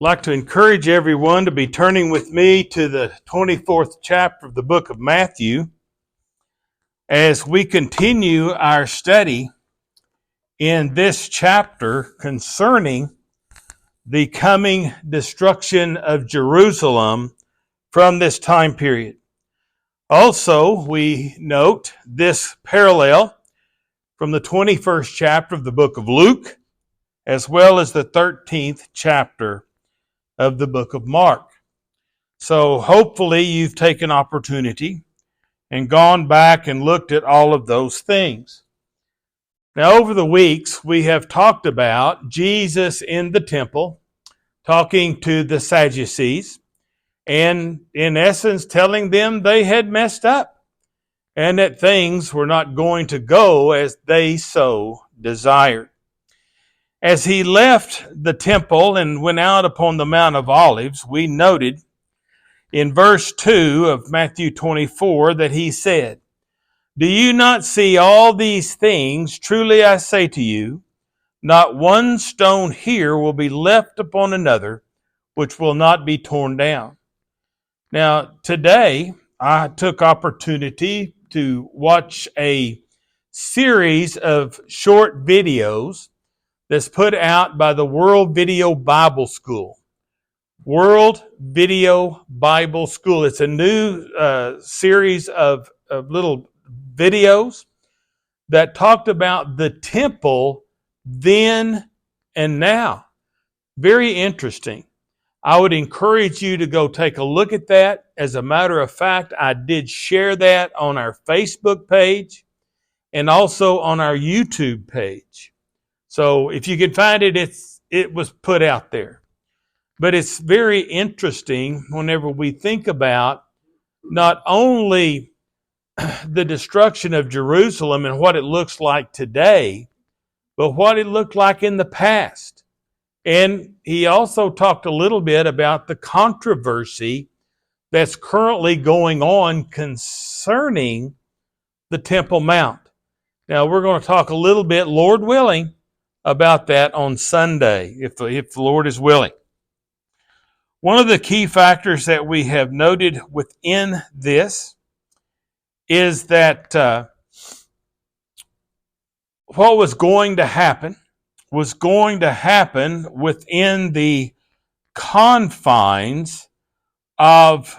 like to encourage everyone to be turning with me to the 24th chapter of the book of Matthew as we continue our study in this chapter concerning the coming destruction of Jerusalem from this time period. Also, we note this parallel from the 21st chapter of the book of Luke, as well as the 13th chapter of the book of Mark. So hopefully you've taken opportunity and gone back and looked at all of those things. Now, over the weeks, we have talked about Jesus in the temple, talking to the Sadducees, and in essence telling them they had messed up and that things were not going to go as they so desired. As he left the temple and went out upon the Mount of Olives, we noted in verse 2 of Matthew 24 that he said, "Do you not see all these things? Truly I say to you, not one stone here will be left upon another, which will not be torn down." Now, today, I took opportunity to watch a series of short videos that's put out by the World Video Bible School. World Video Bible School. It's a new series of little videos that talked about the temple then and now. Very interesting. I would encourage you to go take a look at that. As a matter of fact, I did share that on our Facebook page and also on our YouTube page. So if you can find it, it was put out there. But it's very interesting whenever we think about not only the destruction of Jerusalem and what it looks like today, but what it looked like in the past. And he also talked a little bit about the controversy that's currently going on concerning the Temple Mount. Now, we're going to talk a little bit, Lord willing, about that on Sunday, if the Lord is willing. One of the key factors that we have noted within this is that what was going to happen within the confines of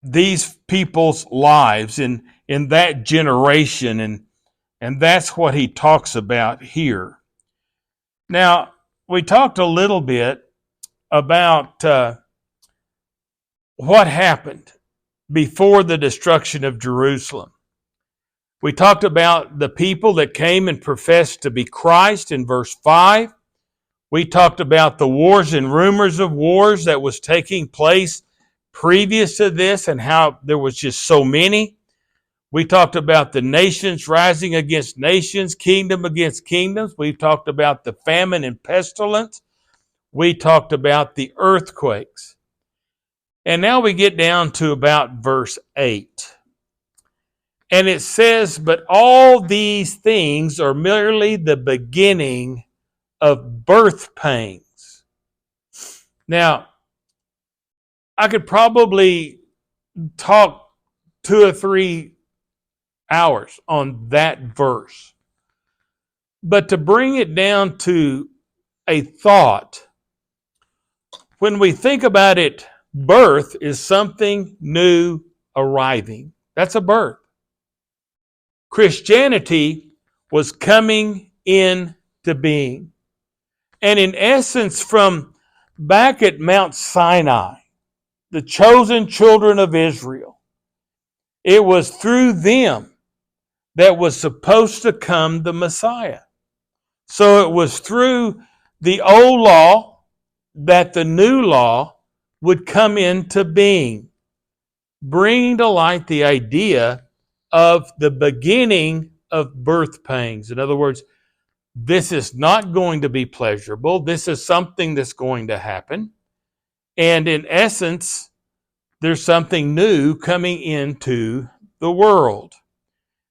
these people's lives in that generation, and that's what he talks about here. Now, we talked a little bit about what happened before the destruction of Jerusalem. We talked about the people that came and professed to be Christ in verse 5. We talked about the wars and rumors of wars that was taking place previous to this and how there was just so many. We talked about the nations rising against nations, kingdom against kingdoms. We talked about the famine and pestilence. We talked about the earthquakes. And now we get down to about verse 8. And it says, "But all these things are merely the beginning of birth pangs." Now, I could probably talk 2 or 3 hours on that verse. But to bring it down to a thought, when we think about it, birth is something new arriving. That's a birth. Christianity was coming into being. And in essence, from back at Mount Sinai, the chosen children of Israel, it was through them that was supposed to come the Messiah. So it was through the old law that the new law would come into being, bringing to light the idea of the beginning of birth pangs. In other words, this is not going to be pleasurable. This is something that's going to happen. And in essence, there's something new coming into the world.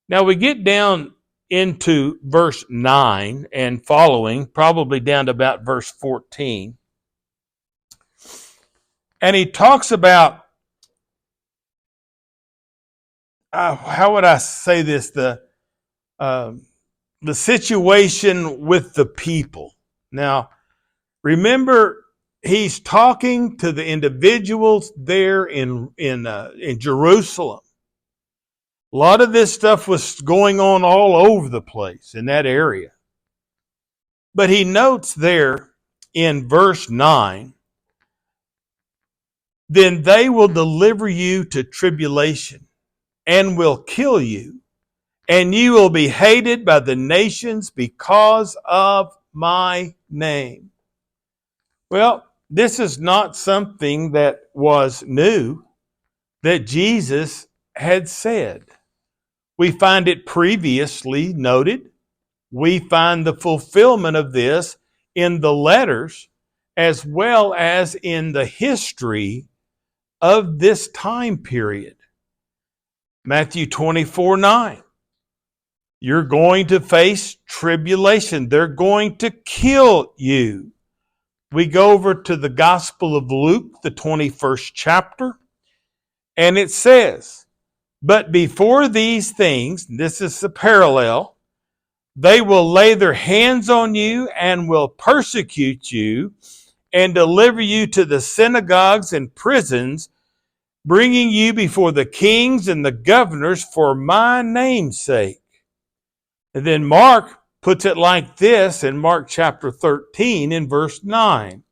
Now we get down into verse 9 and following, probably down to about verse 14. And he talks about, how would I say this, the situation with the people. Now, remember, he's talking to the individuals there in Jerusalem. A lot of this stuff was going on all over the place in that area. But he notes there in verse 9, then they will deliver you to tribulation and will kill you, and you will be hated by the nations because of my name. Well, this is not something that was new that Jesus had said. We find it previously noted. We find the fulfillment of this in the letters as well as in the history of this time period. Matthew 24:9. You're going to face tribulation. They're going to kill you. We go over to the Gospel of Luke, the 21st chapter, and it says, but before these things, this is the parallel, they will lay their hands on you and will persecute you and deliver you to the synagogues and prisons, bringing you before the kings and the governors for my name's sake. And then Mark puts it like this in Mark chapter 13 in verse 9.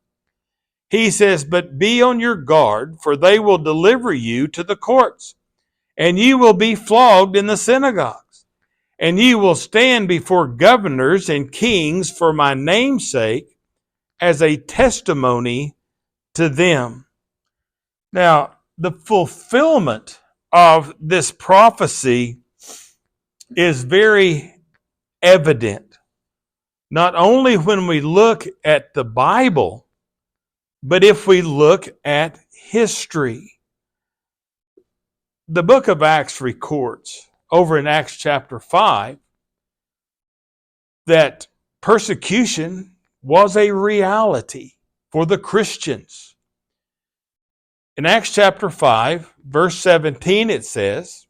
He says, but be on your guard, for they will deliver you to the courts, and you will be flogged in the synagogues, and you will stand before governors and kings for my name's sake as a testimony to them. Now, the fulfillment of this prophecy is very evident, not only when we look at the Bible, but if we look at history. The book of Acts records over in Acts chapter 5 that persecution was a reality for the Christians. In Acts chapter 5, verse 17, it says,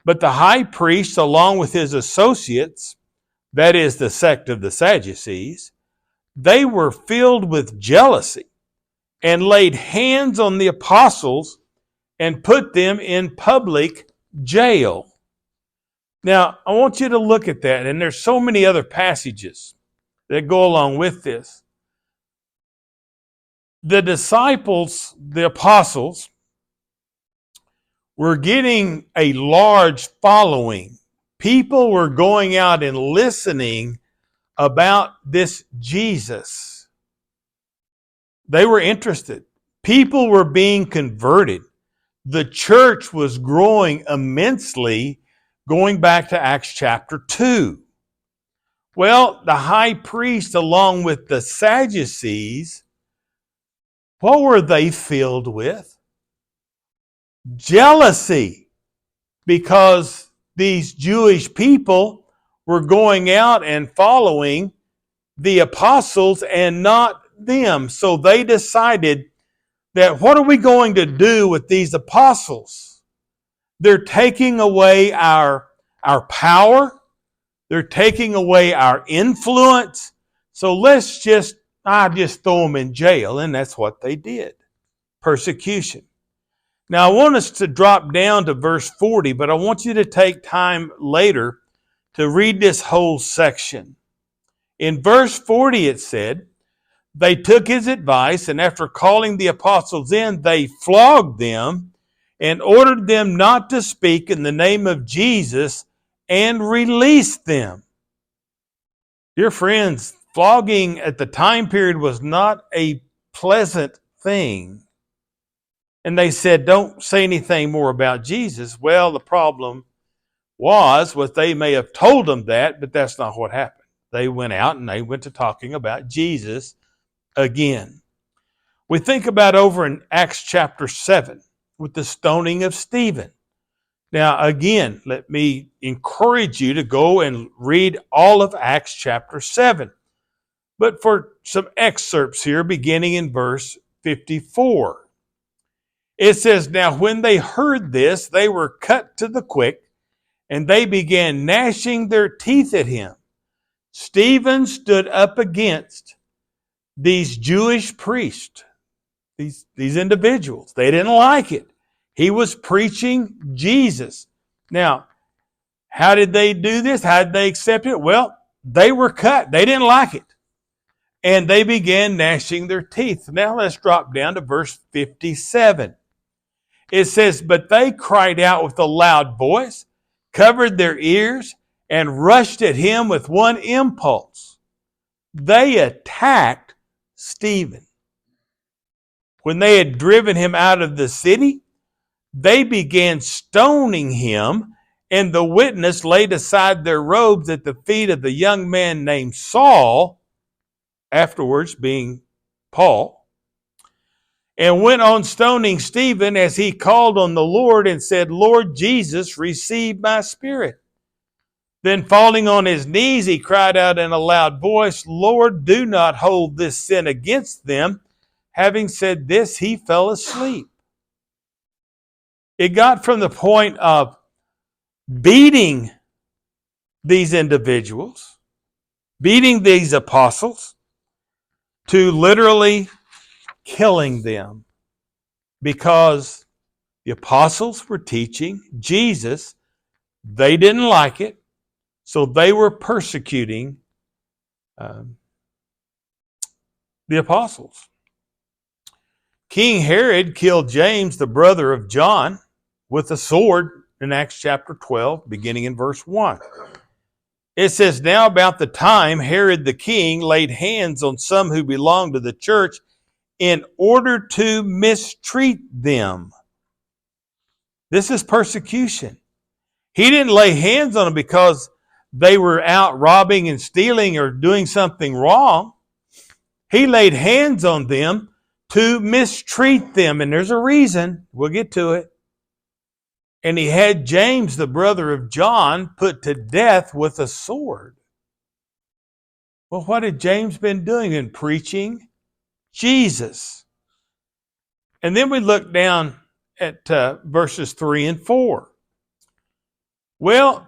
but the high priest, along with his associates, that is the sect of the Sadducees, they were filled with jealousy and laid hands on the apostles and put them in public jail. Now, I want you to look at that, and there's so many other passages that go along with this. The disciples, the apostles, were getting a large following. People were going out and listening about this Jesus. They were interested. People were being converted. The church was growing immensely, going back to Acts chapter 2. Well, the high priest, along with the Sadducees, what were they filled with? Jealousy, because these Jewish people were going out and following the apostles and not them. So they decided that what are we going to do with these apostles? They're taking away our power. They're taking away our influence. So let's just throw them in jail. And that's what they did. Persecution. Now I want us to drop down to verse 40, but I want you to take time later to read this whole section. In verse 40 it said, they took his advice, and after calling the apostles in, they flogged them and ordered them not to speak in the name of Jesus and released them. Dear friends, flogging at the time period was not a pleasant thing. And they said, don't say anything more about Jesus. Well, the problem was they may have told them that, but that's not what happened. They went out and they went to talking about Jesus again. We think about over in Acts chapter 7 with the stoning of Stephen. Now, again, let me encourage you to go and read all of Acts chapter 7. But for some excerpts here, beginning in verse 54. It says, now when they heard this, they were cut to the quick, and they began gnashing their teeth at him. Stephen stood up against these Jewish priests, these individuals. They didn't like it. He was preaching Jesus. Now, how did they do this? How did they accept it? Well, they were cut. They didn't like it. And they began gnashing their teeth. Now let's drop down to verse 57. It says, but they cried out with a loud voice, covered their ears, and rushed at him with one impulse. They attacked Stephen. When they had driven him out of the city, they began stoning him, and the witness laid aside their robes at the feet of the young man named Saul, afterwards being Paul, and went on stoning Stephen as he called on the Lord and said, Lord Jesus, receive my spirit. Then falling on his knees, he cried out in a loud voice, Lord, do not hold this sin against them. Having said this, he fell asleep. It got from the point of beating these individuals, beating these apostles, to literally killing them, because the apostles were teaching Jesus. They didn't like it, so they were persecuting the apostles. King Herod killed James, the brother of John, with a sword in Acts chapter 12, beginning in verse 1. It says, now about the time Herod the king laid hands on some who belonged to the church in order to mistreat them. This is persecution. He didn't lay hands on them because they were out robbing and stealing or doing something wrong. He laid hands on them to mistreat them. And there's a reason. We'll get to it. And he had James, the brother of John, put to death with a sword. Well, what had James been doing? In preaching Jesus. And then we look down at verses 3 and 4. Well,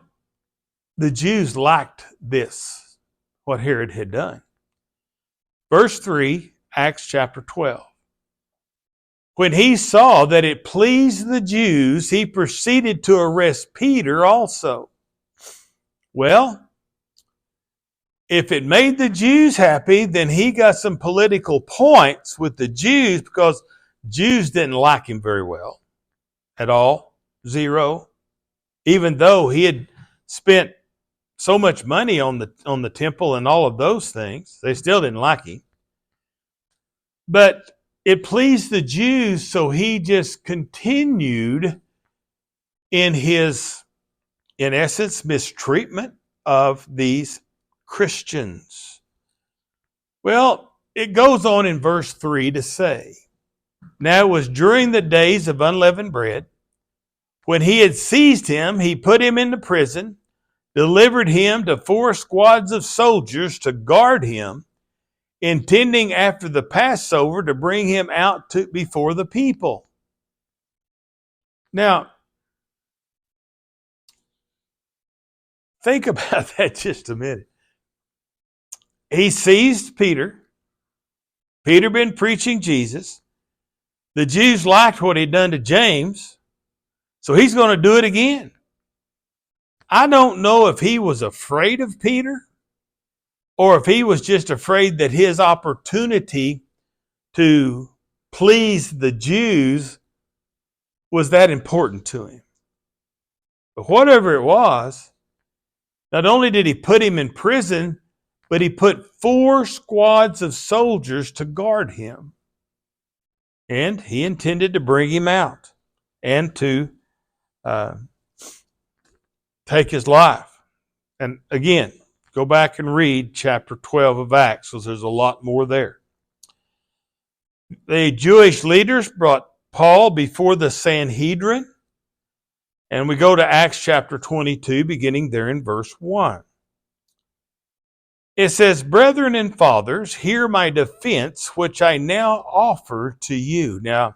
the Jews liked this, what Herod had done. Verse 3, Acts chapter 12. When he saw that it pleased the Jews, he proceeded to arrest Peter also. Well, if it made the Jews happy, then he got some political points with the Jews, because Jews didn't like him very well at all. Zero. Even though he had spent so much money on the temple and all of those things, they still didn't like him. But it pleased the Jews, so he just continued in his, in essence, mistreatment of these Christians. Well, it goes on in verse 3 to say, now it was during the days of unleavened bread, when he had seized him, he put him into prison, delivered him to 4 squads of soldiers to guard him, intending after the Passover to bring him out before the people. Now, think about that just a minute. He seized Peter. Peter been preaching Jesus. The Jews liked what he'd done to James, so he's going to do it again. I don't know if he was afraid of Peter, or if he was just afraid that his opportunity to please the Jews was that important to him. But whatever it was, not only did he put him in prison, but he put 4 squads of soldiers to guard him. And he intended to bring him out and to take his life. And again, go back and read chapter 12 of Acts, because there's a lot more there. The Jewish leaders brought Paul before the Sanhedrin. And we go to Acts chapter 22, beginning there in verse 1. It says, brethren and fathers, hear my defense, which I now offer to you. Now,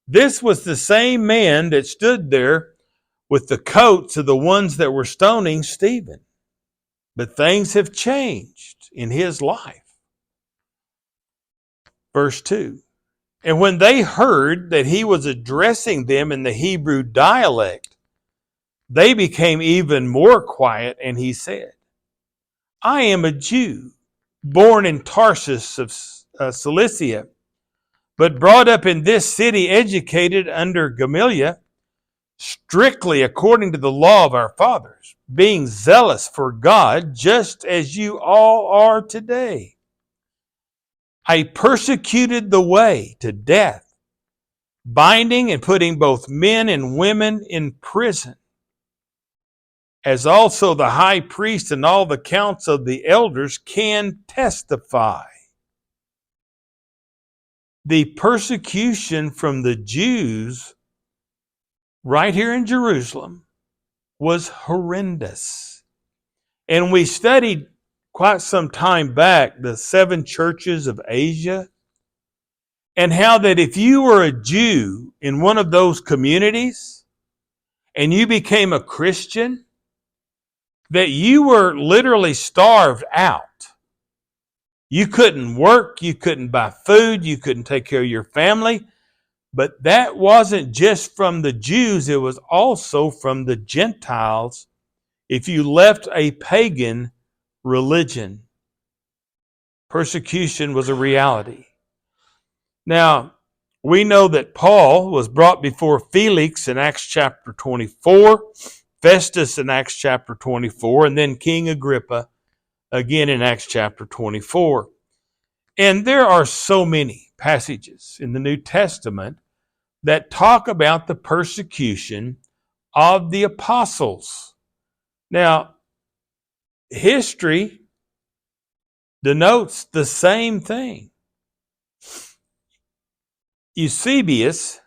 This was the same man that stood there with the coats of the ones that were stoning Stephen. But things have changed in his life. Verse 2. And when they heard that he was addressing them in the Hebrew dialect, they became even more quiet, and he said, I am a Jew, born in Tarsus of Cilicia, but brought up in this city, educated under Gamaliel, strictly according to the law of our fathers, being zealous for God, just as you all are today. I persecuted the way to death, binding and putting both men and women in prison, as also the high priest and all the counts of the elders can testify. The persecution from the Jews right here in Jerusalem was horrendous. And we studied quite some time back the 7 churches of Asia, and how that if you were a Jew in one of those communities and you became a Christian, that you were literally starved out. You couldn't work, you couldn't buy food, you couldn't take care of your family. But that wasn't just from the Jews, it was also from the Gentiles if you left a pagan religion. Persecution was a reality. Now, we know that Paul was brought before Felix in Acts chapter 24, Festus in Acts chapter 24, and then King Agrippa again in Acts chapter 24. And there are so many passages in the New Testament that talk about the persecution of the apostles. Now, history denotes the same thing. Eusebius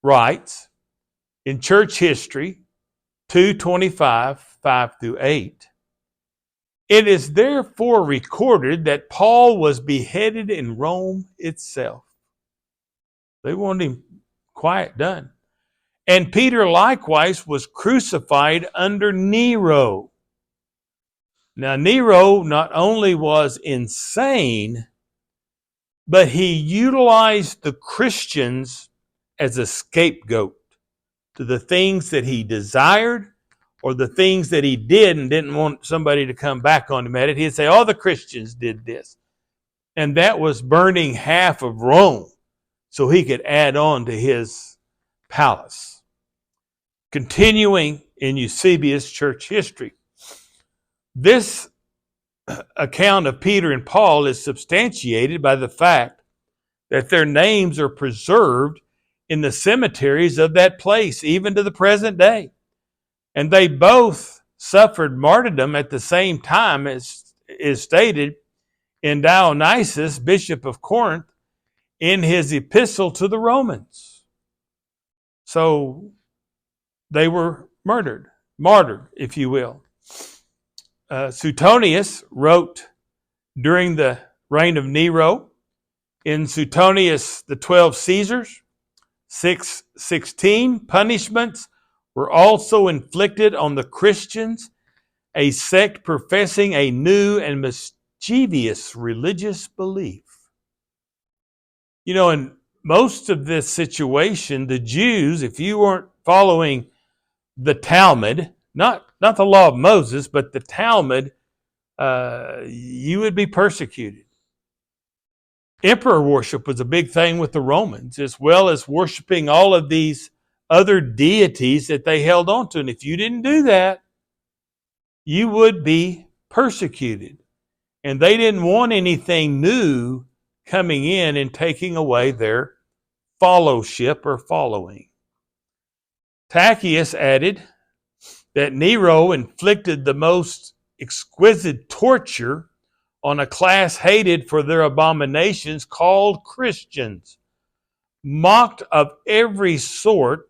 writes in Church History 2:25, 5-8, it is therefore recorded that Paul was beheaded in Rome itself. They wanted him quiet done. And Peter likewise was crucified under Nero. Now, Nero not only was insane, but he utilized the Christians as a scapegoat to the things that he desired or the things that he did and didn't want somebody to come back on him at it. He'd say, oh, the Christians did this. And that was burning half of Rome so he could add on to his palace. Continuing in Eusebius' church history, this account of Peter and Paul is substantiated by the fact that their names are preserved in the cemeteries of that place, even to the present day. And they both suffered martyrdom at the same time, as is stated in Dionysius, Bishop of Corinth, in his epistle to the Romans. So they were martyred, if you will. Suetonius wrote during the reign of Nero, in Suetonius, the 12 Caesars, 6:16, punishments were also inflicted on the Christians, a sect professing a new and mischievous religious belief. You know, in most of this situation, the Jews, if you weren't following the Talmud, not the law of Moses, but the Talmud, you would be persecuted. Emperor worship was a big thing with the Romans, as well as worshiping all of these other deities that they held on to. And if you didn't do that, you would be persecuted. And they didn't want anything new coming in and taking away their fellowship or following. Tacius added that Nero inflicted the most exquisite torture on a class hated for their abominations called Christians. Mocked of every sort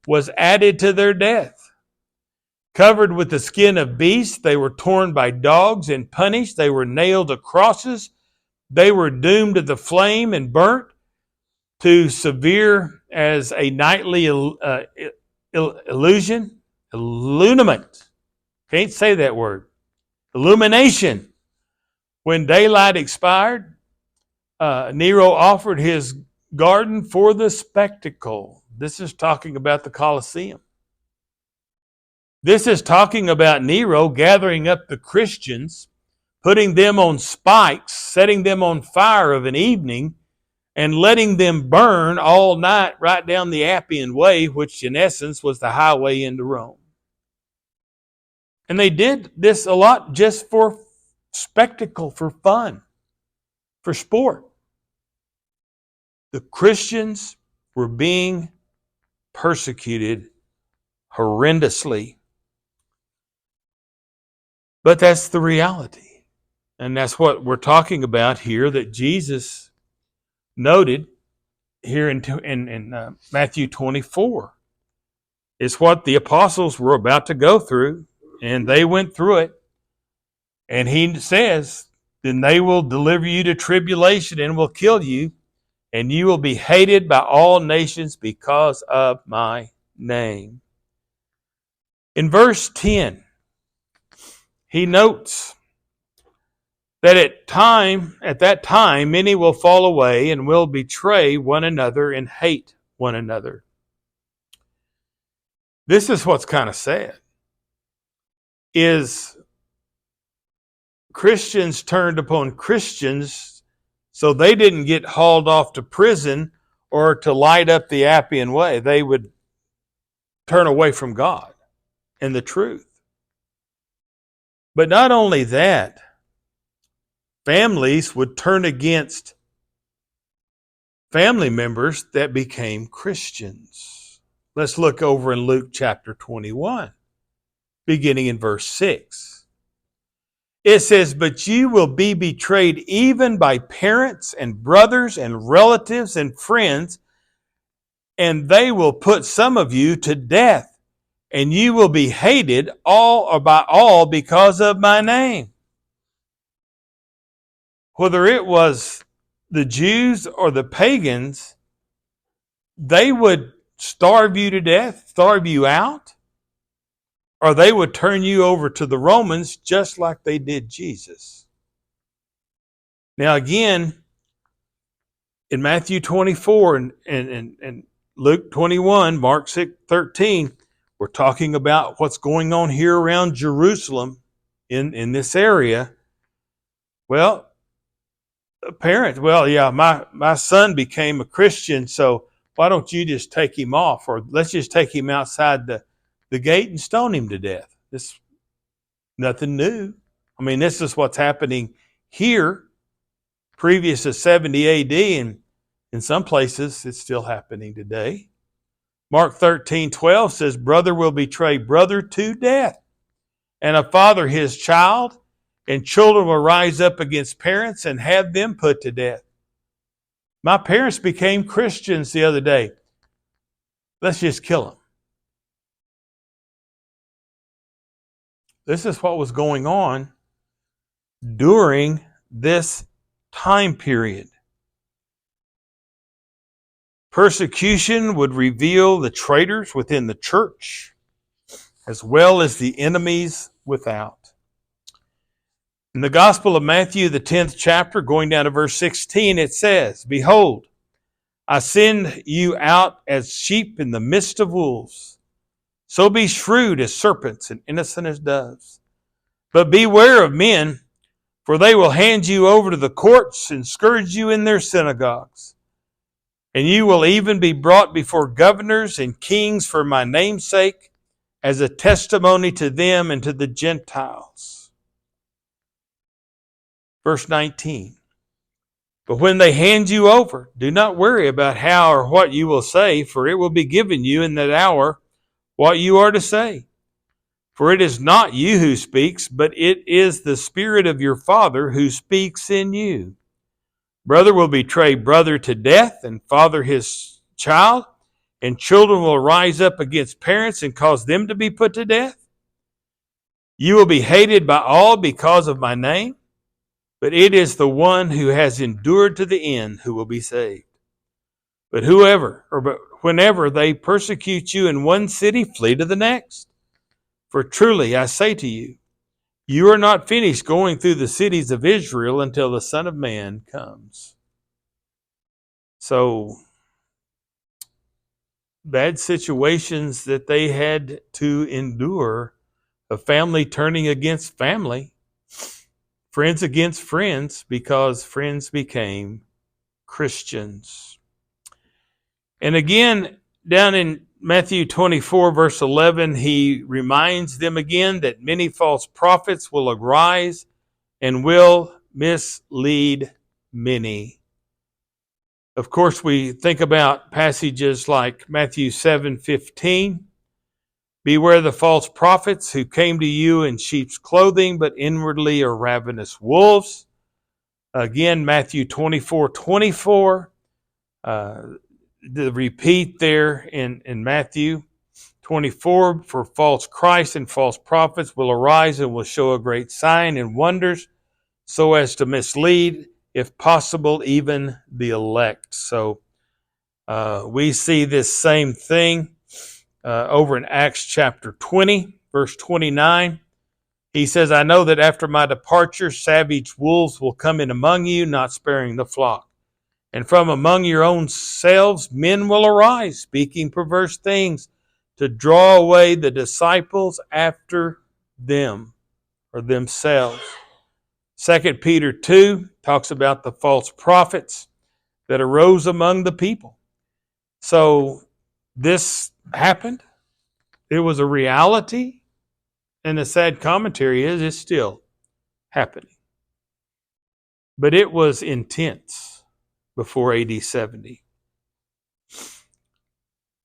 was added to their death. Covered with the skin of beasts, they were torn by dogs and punished. They were nailed to crosses. They were doomed to the flame and burnt. to severe as a nightly illuminament. Can't say that word. Illumination. When daylight expired, Nero offered his garden for the spectacle. This is talking about the Colosseum. This is talking about Nero gathering up the Christians, putting them on spikes, setting them on fire of an evening, and letting them burn all night right down the Appian Way, which in essence was the highway into Rome. And they did this a lot just for spectacle, for fun, for sport. The Christians were being persecuted horrendously. But that's the reality. And that's what we're talking about here, that Jesus noted here in Matthew 24. It's what the apostles were about to go through, and they went through it. And he says, then they will deliver you to tribulation and will kill you, and you will be hated by all nations because of my name. In verse 10, he notes that at that time, many will fall away and will betray one another and hate one another. This is what's kind of sad, is Christians turned upon Christians so they didn't get hauled off to prison or to light up the Appian Way. They would turn away from God and the truth. But not only that, families would turn against family members that became Christians. Let's look over in Luke chapter 21, beginning in verse 6. It says, but you will be betrayed even by parents and brothers and relatives and friends, and they will put some of you to death, and you will be hated by all because of my name. Whether it was the Jews or the pagans, they would starve you to death, starve you out, or they would turn you over to the Romans just like they did Jesus. Now again, in Matthew 24 and Luke 21, Mark 13, we're talking about what's going on here around Jerusalem in this area. Well, parents, my son became a Christian, so why don't you just take him off, or let's just take him outside the gate and stone him to death. This nothing new. I mean, this is what's happening here, previous to 70 AD, and in some places it's still happening today. Mark 13:12 says, brother will betray brother to death, and a father his child, and children will rise up against parents and have them put to death. My parents became Christians the other day. Let's just kill them. This is what was going on during this time period. Persecution would reveal the traitors within the church, as well as the enemies without. In the Gospel of Matthew, the 10th chapter, going down to verse 16, it says, behold, I send you out as sheep in the midst of wolves. So be shrewd as serpents and innocent as doves. But beware of men, for they will hand you over to the courts and scourge you in their synagogues. And you will even be brought before governors and kings for my name's sake, as a testimony to them and to the Gentiles. Verse 19. But when they hand you over, do not worry about how or what you will say, for it will be given you in that hour what you are to say. For it is not you who speaks, but it is the Spirit of your Father who speaks in you. Brother will betray brother to death, and father his child, and children will rise up against parents and cause them to be put to death. You will be hated by all because of my name, but it is the one who has endured to the end who will be saved. But whenever they persecute you in one city, flee to the next. For truly I say to you, you are not finished going through the cities of Israel until the Son of Man comes. So, bad situations that they had to endure, a family turning against family, friends against friends, because friends became Christians. And again, down in Matthew 24, verse 11, he reminds them again that many false prophets will arise and will mislead many. Of course, we think about passages like Matthew 7:15. Beware the false prophets who came to you in sheep's clothing, but inwardly are ravenous wolves. Again, Matthew 24:24. The repeat there in Matthew 24, for false Christs and false prophets will arise and will show a great sign and wonders so as to mislead, if possible, even the elect. So we see this same thing over in Acts chapter 20, verse 29. He says, I know that after my departure, savage wolves will come in among you, not sparing the flock. And from among your own selves men will arise, speaking perverse things, to draw away the disciples after them or themselves. 2 Peter 2 talks about the false prophets that arose among the people. So this happened. It was a reality. And the sad commentary is it's still happening. But it was intense before AD 70.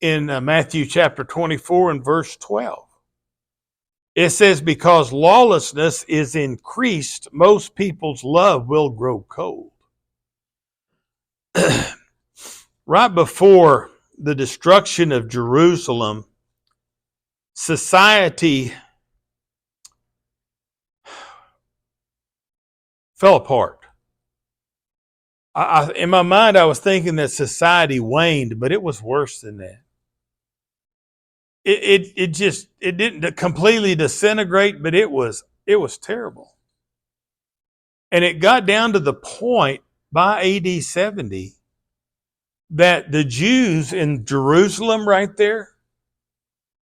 In Matthew chapter 24 and verse 12, it says, because lawlessness is increased, most people's love will grow cold. Right before the destruction of Jerusalem, society fell apart. In my mind, I was thinking that society waned, but it was worse than that. It didn't completely disintegrate, but it was terrible. And it got down to the point by AD 70 that the Jews in Jerusalem right there,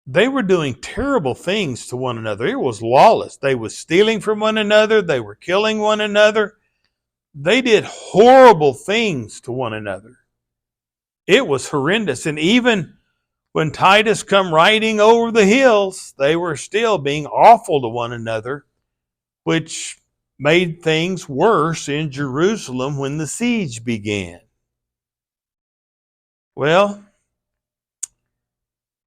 they were doing terrible things to one another. It was lawless. They were stealing from one another. They were killing one another. They did horrible things to one another. It was horrendous. And even when Titus come riding over the hills, they were still being awful to one another, which made things worse in Jerusalem when the siege began. Well,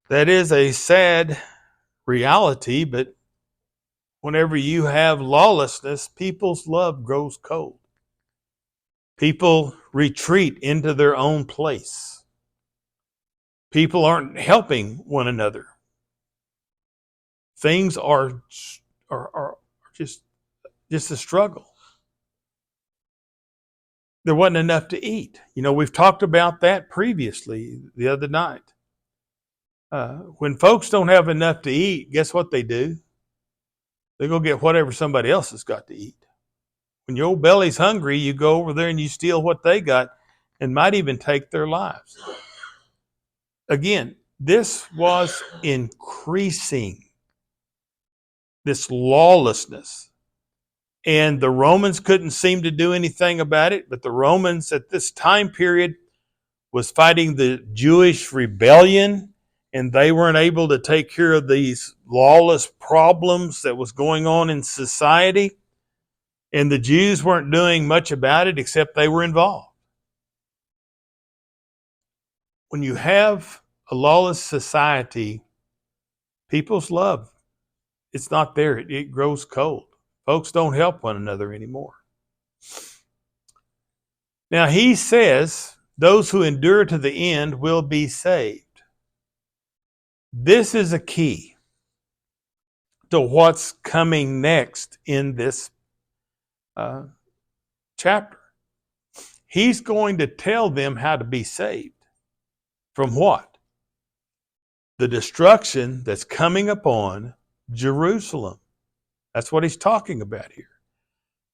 that is a sad reality, but whenever you have lawlessness, people's love grows cold. People retreat into their own place. People aren't helping one another. Things are just a struggle. There wasn't enough to eat. You know, we've talked about that previously the other night. When folks don't have enough to eat, guess what they do? They go get whatever somebody else has got to eat. When your old belly's hungry, you go over there and you steal what they got and might even take their lives. Again, this was increasing, this lawlessness. And the Romans couldn't seem to do anything about it, but the Romans at this time period was fighting the Jewish rebellion, and they weren't able to take care of these lawless problems that was going on in society. And the Jews weren't doing much about it except they were involved. When you have a lawless society, people's love, it's not there. It grows cold. Folks don't help one another anymore. Now he says, those who endure to the end will be saved. This is a key to what's coming next in this chapter. He's going to tell them how to be saved. From what? The destruction that's coming upon Jerusalem. That's what he's talking about here.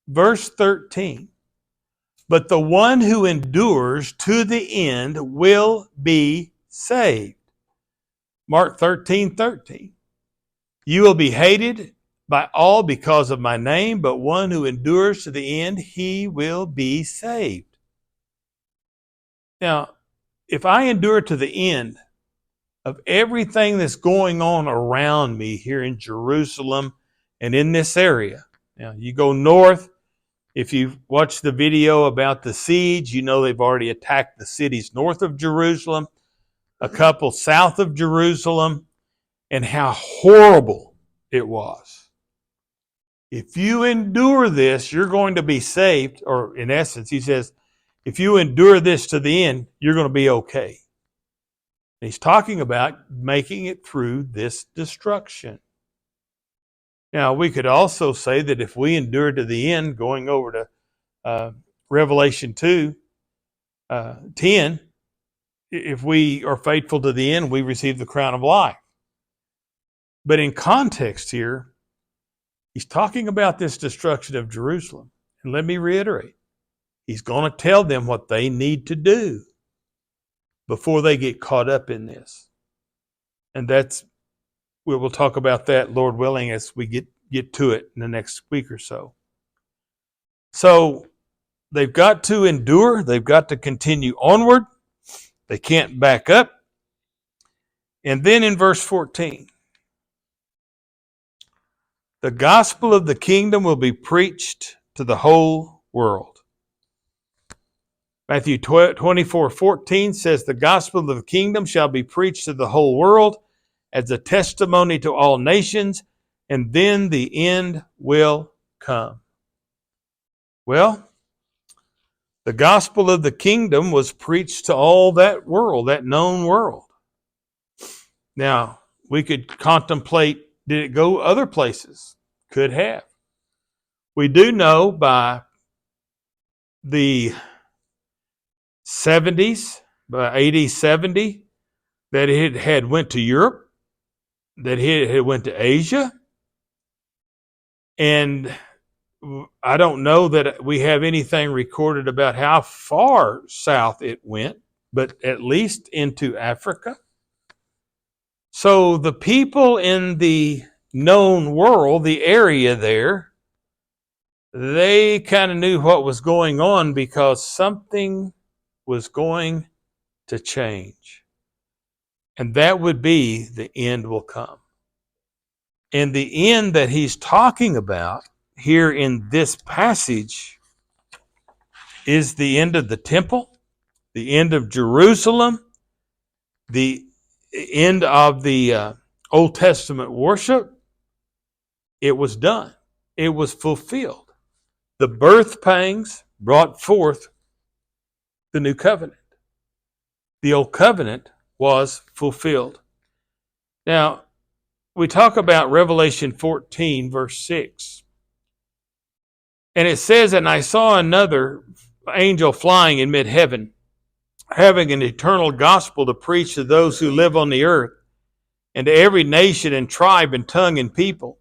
Verse 13. But the one who endures to the end will be saved. Mark 13:13. You will be hated by all because of my name, but one who endures to the end, he will be saved. Now, if I endure to the end of everything that's going on around me here in Jerusalem and in this area, now you go north, if you watch the video about the siege, you know they've already attacked the cities north of Jerusalem, a couple south of Jerusalem, and how horrible it was. If you endure this, you're going to be saved. Or in essence, he says, if you endure this to the end, you're going to be okay. And he's talking about making it through this destruction. Now, we could also say that if we endure to the end, going over to Revelation 2:10, if we are faithful to the end, we receive the crown of life. But in context here, he's talking about this destruction of Jerusalem. And let me reiterate, he's going to tell them what they need to do before they get caught up in this. And we will talk about that, Lord willing, as we get to it in the next week or so. So they've got to endure. They've got to continue onward. They can't back up. And then in verse 14, the gospel of the kingdom will be preached to the whole world. Matthew 24:14 says, the gospel of the kingdom shall be preached to the whole world as a testimony to all nations, and then the end will come. Well, the gospel of the kingdom was preached to all that world, that known world. Now, we could contemplate, did it go other places? Could have. We do know by the 70s, by AD 70, that it had went to Europe, that it had went to Asia, and I don't know that we have anything recorded about how far south it went, but at least into Africa. So the people in the known world, the area there, they kind of knew what was going on because something was going to change. And that would be the end will come. And the end that he's talking about here in this passage is the end of the temple, the end of Jerusalem, the end of the Old Testament worship. It was done. It was fulfilled. The birth pangs brought forth the new covenant. The old covenant was fulfilled. Now, we talk about Revelation 14, verse 6. And it says, and I saw another angel flying in mid-heaven, having an eternal gospel to preach to those who live on the earth, and to every nation and tribe and tongue and people.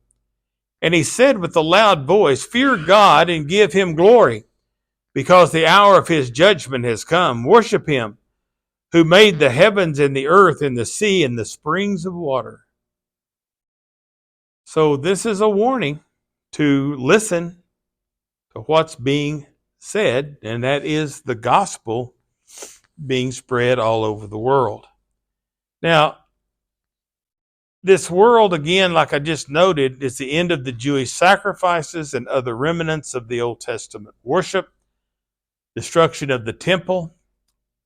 And he said with a loud voice, fear God and give him glory, because the hour of his judgment has come. Worship him who made the heavens and the earth and the sea and the springs of water. So this is a warning to listen to what's being said, and that is the gospel being spread all over the world. Now, this world, again, like I just noted, is the end of the Jewish sacrifices and other remnants of the Old Testament worship, destruction of the temple,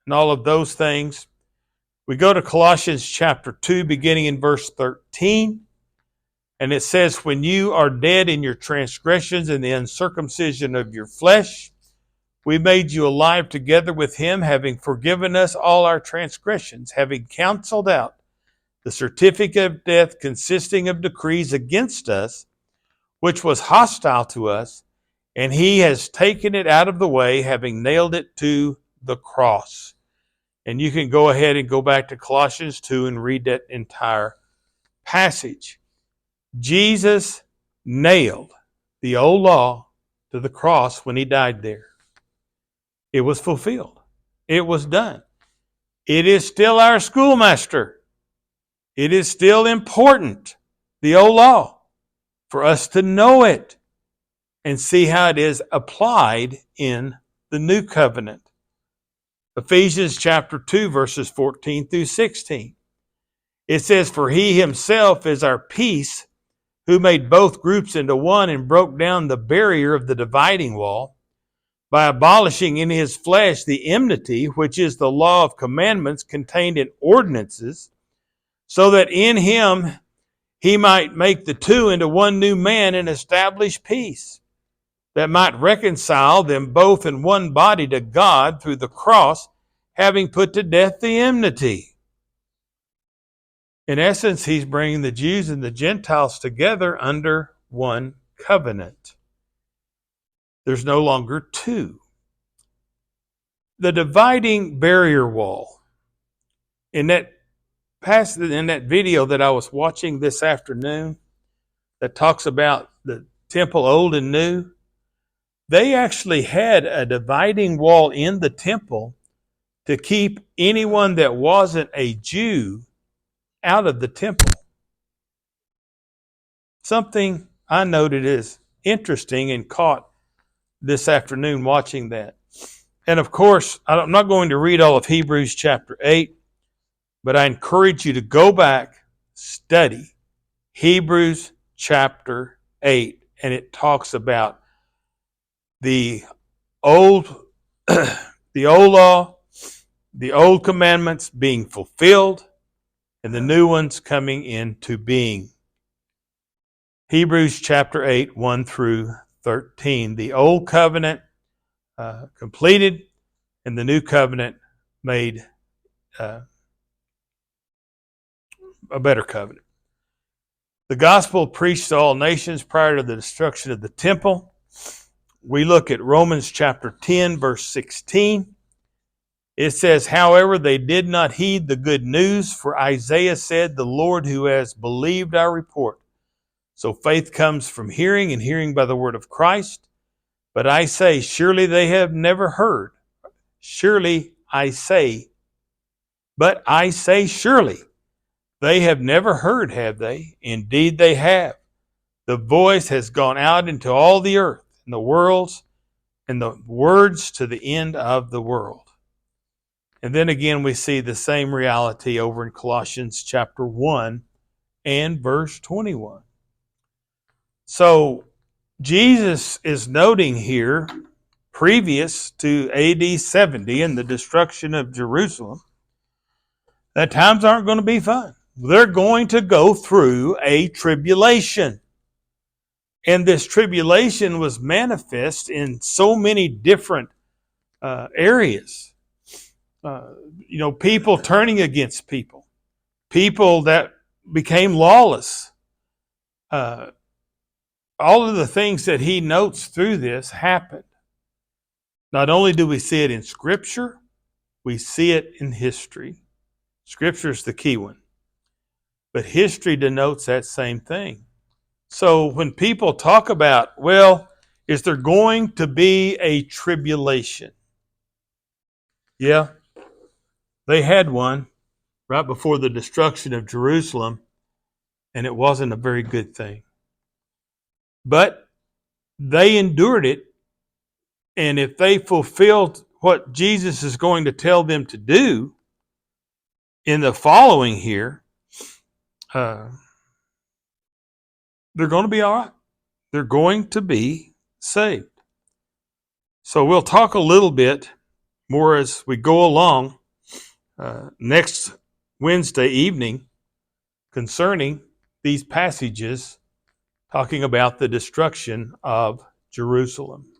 and all of those things. We go to Colossians chapter 2, beginning in verse 13. And it says, when you are dead in your transgressions and the uncircumcision of your flesh, we made you alive together with him, having forgiven us all our transgressions, having canceled out the certificate of death consisting of decrees against us, which was hostile to us, and he has taken it out of the way, having nailed it to the cross. And you can go ahead and go back to Colossians 2 and read that entire passage. Jesus nailed the old law to the cross when he died there. It was fulfilled. It was done. It is still our schoolmaster. It is still important, the old law, for us to know it and see how it is applied in the new covenant. Ephesians chapter 2, verses 14 through 16. It says, "For he himself is our peace, who made both groups into one and broke down the barrier of the dividing wall, by abolishing in his flesh the enmity, which is the law of commandments contained in ordinances, so that in him he might make the two into one new man and establish peace, that might reconcile them both in one body to God through the cross, having put to death the enmity." In essence, he's bringing the Jews and the Gentiles together under one covenant. There's no longer two. The dividing barrier wall. In that video that I was watching this afternoon that talks about the temple old and new, they actually had a dividing wall in the temple to keep anyone that wasn't a Jew out of the temple. Something I noted is interesting and caught this afternoon watching that. And of course, I'm not going to read all of Hebrews chapter 8, but I encourage you to go back, study Hebrews chapter 8, and it talks about the old law, the old commandments being fulfilled, and the new ones coming into being. Hebrews chapter 8, 1 through 13. The old covenant completed, and the new covenant made a better covenant. The gospel preached to all nations prior to the destruction of the temple. We look at Romans chapter 10, verse 16. It says, "However, they did not heed the good news, for Isaiah said, 'The Lord who has believed our report.' So faith comes from hearing, and hearing by the word of Christ. But I say, surely they have never heard. Surely but I say, surely they have never heard, have they? Indeed they have. The voice has gone out into all the earth, and the worlds, and the words to the end of the world." And then again, we see the same reality over in Colossians chapter 1 and verse 21. So Jesus is noting here, previous to AD 70 and the destruction of Jerusalem, that times aren't going to be fun. They're going to go through a tribulation. And this tribulation was manifest in so many different areas. People turning against people. People that became lawless. All of the things that he notes through this happened. Not only do we see it in Scripture, we see it in history. Scripture is the key one. But history denotes that same thing. So when people talk about, well, is there going to be a tribulation? Yeah, they had one right before the destruction of Jerusalem, and it wasn't a very good thing. But they endured it, and if they fulfilled what Jesus is going to tell them to do in the following here, they're going to be all right. They're going to be saved. So we'll talk a little bit more as we go along next Wednesday evening concerning these passages talking about the destruction of Jerusalem.